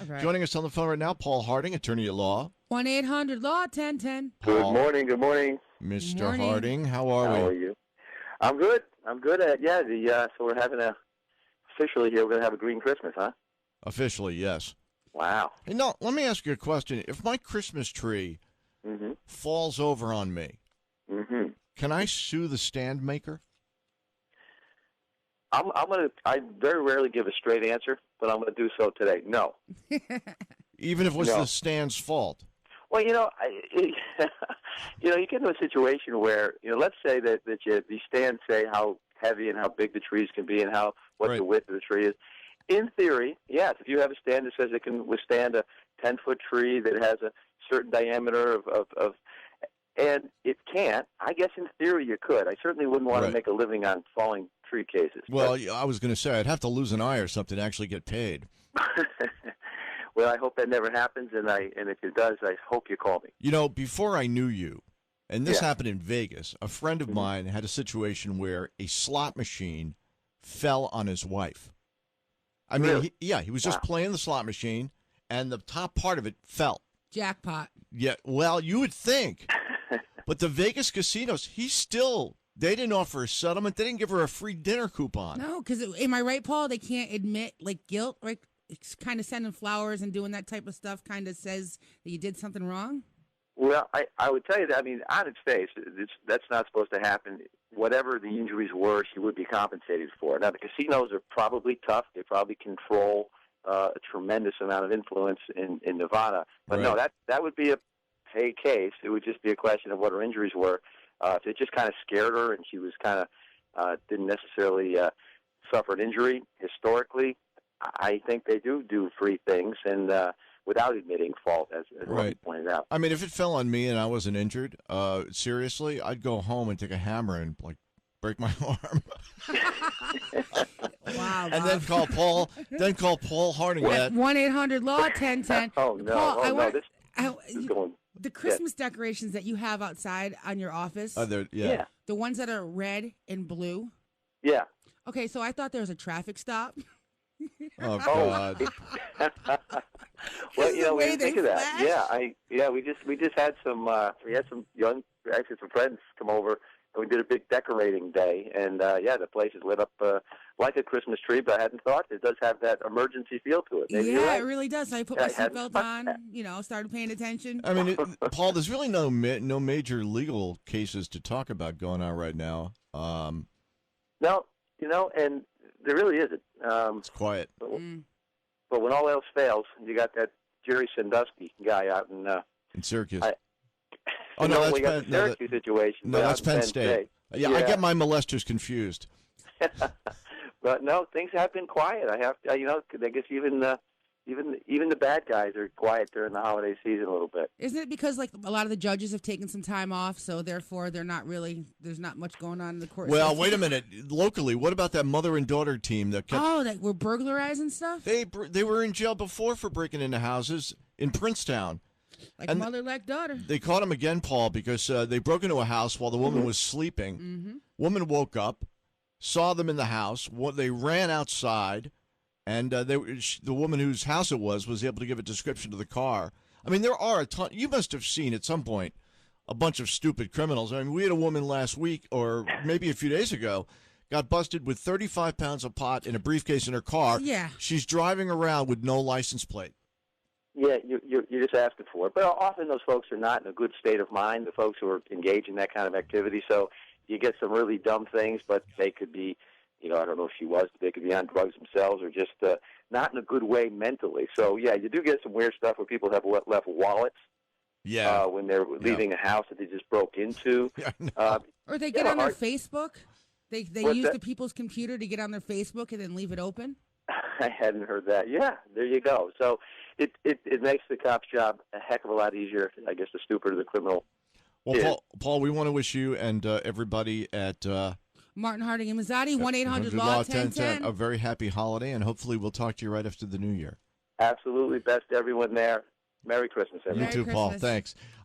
All right. Joining us on the phone right now, Paul Harding, attorney at law. 1-800-LAW-1010. Good Paul, morning. Good morning. Mr. Morning. Harding, how are How we? are you? I'm good. I'm good. So we're having officially here. We're gonna have a green Christmas, huh? Officially, yes. Wow. Hey, no, let me ask you a question. If my Christmas tree Mhm. falls over on me, Mhm. can I sue the stand maker? I very rarely give a straight answer, but I'm gonna do so today. No. Even if it was No. the stand's fault? Well, you get into a situation where let's say that these stands say how heavy and how big the trees can be and what Right. the width of the tree is. In theory, yes. If you have a stand that says it can withstand a 10-foot tree that has a certain diameter and it can't, I guess in theory you could. I certainly wouldn't want Right. to make a living on falling tree cases. Well, I was going to say, I'd have to lose an eye or something to actually get paid. Well, I hope that never happens, and if it does, I hope you call me. You know, before I knew you, and this Yeah. happened in Vegas, a friend of mine had a situation where a slot machine fell on his wife. I mean, Really? he was just Wow. playing the slot machine, and the top part of it fell. Jackpot. Yeah, well, you would think. But the Vegas casinos, they didn't offer a settlement. They didn't give her a free dinner coupon. No, because am I right, Paul? They can't admit guilt, right? It's kind of sending flowers and doing that type of stuff kind of says that you did something wrong. Well, I would tell you that, on its face, that's not supposed to happen. Whatever the injuries were, she would be compensated for. Now, the casinos are probably tough. They probably control a tremendous amount of influence in Nevada. But no, Right. that would be a pay case. It would just be a question of what her injuries were. If it just kind of scared her and she was kind of didn't necessarily suffer an injury historically, I think they do free things and without admitting fault, as Right. you pointed out. I mean, if it fell on me and I wasn't injured, seriously, I'd go home and take a hammer and, break my arm. Wow. And then call Paul Harding at 1-800-LAW-1010. Oh, no. Paul, Oh, no. This is going. the Christmas decorations that you have outside on your office, yeah. the ones that are red and blue. Yeah. Okay, so I thought there was a traffic stop. Oh God. Well, the we way didn't they think of that. flash. We just had some some friends come over and we did a big decorating day and the place is lit up like a Christmas tree, but I hadn't thought it does have that emergency feel to it. Maybe you're Yeah, right. it really does. So I put my I hadn't seatbelt thought on, started paying attention. I mean, Paul, there's really no major legal cases to talk about going on right now. No, and there really isn't. It's quiet. But when all else fails, you got that Jerry Sandusky guy out in Syracuse. we got the Syracuse situation. No, but that's out in Penn State. Yeah, I get my molesters confused. But no, things have been quiet. I guess even the bad guys are quiet during the holiday season a little bit. Isn't it because a lot of the judges have taken some time off, so therefore there's not much going on in the court Well, system? wait a minute. Locally, what about that mother and daughter team that kept? that were burglarizing stuff? They were in jail before for breaking into houses in Princetown. Like mother, like daughter. They caught him again, Paul, because they broke into a house while the woman was sleeping. Mm-hmm. Woman woke up, saw them in the house. They ran outside, and the woman whose house it was able to give a description to the car. I mean, there are a ton. You must have seen at some point a bunch of stupid criminals. I mean, we had a woman last week, or maybe a few days ago, got busted with 35 pounds of pot in a briefcase in her car. Yeah. She's driving around with no license plate. Yeah, you're just asking for it. But often those folks are not in a good state of mind, the folks who are engaged in that kind of activity. So you get some really dumb things, but they could be, I don't know if she was, they could be on drugs themselves or just not in a good way mentally. So, yeah, you do get some weird stuff where people have left wallets when they're leaving a house that they just broke into. Yeah, Or they get on their Facebook. They use the people's computer to get on their Facebook and then leave it open. I hadn't heard that. Yeah, there you go. So it makes the cop's job a heck of a lot easier, I guess, the stupider the criminal is. Well, Paul, we want to wish you and everybody at Martin Harding and Mazzotti, 1-800-LAW-1010. a very happy holiday, and hopefully we'll talk to you right after the new year. Absolutely. Best to everyone there. Merry Christmas, everyone. You too, Paul. Thanks.